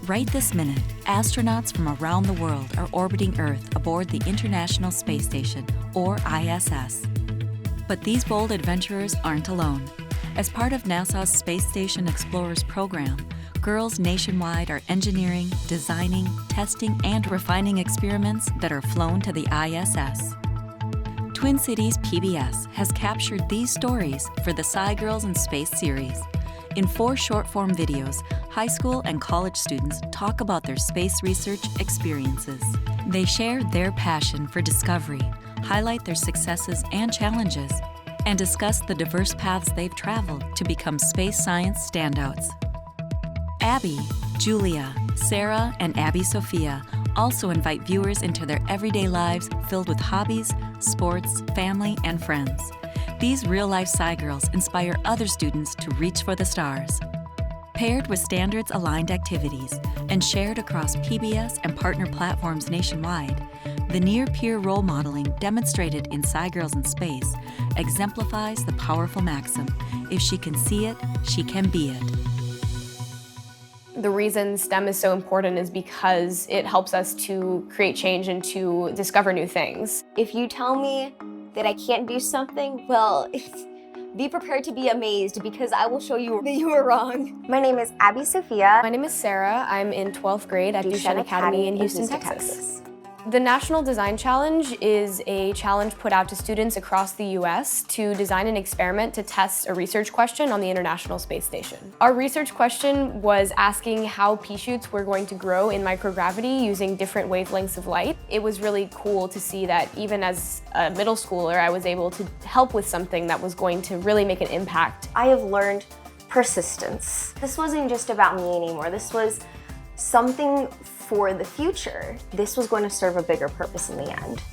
Right this minute, astronauts from around the world are orbiting Earth aboard the International Space Station, or ISS. But these bold adventurers aren't alone. As part of NASA's Space Station Explorers program, girls nationwide are engineering, designing, testing, and refining experiments that are flown to the ISS. Twin Cities PBS has captured these stories for the SciGirls in Space series. In 4 short-form videos, high school and college students talk about their space research experiences. They share their passion for discovery, highlight their successes and challenges, and discuss the diverse paths they've traveled to become space science standouts. Abby, Julia, Sarah, and Abby Sophia also invite viewers into their everyday lives filled with hobbies, sports, family, and friends. These real-life SciGirls inspire other students to reach for the stars. Paired with standards-aligned activities and shared across PBS and partner platforms nationwide, the near-peer role modeling demonstrated in SciGirls in Space exemplifies the powerful maxim, if she can see it, she can be it. The reason STEM is so important is because it helps us to create change and to discover new things. If you tell me that I can't do something, well, be prepared to be amazed because I will show you that you were wrong. My name is Abby Sophia. My name is Sarah. I'm in 12th grade at Duchenne Academy in Houston, Texas. The National Design Challenge is a challenge put out to students across the US to design an experiment to test a research question on the International Space Station. Our research question was asking how pea shoots were going to grow in microgravity using different wavelengths of light. It was really cool to see that even as a middle schooler, I was able to help with something that was going to really make an impact. I have learned persistence. This wasn't just about me anymore. This was something for the future. This was going to serve a bigger purpose in the end.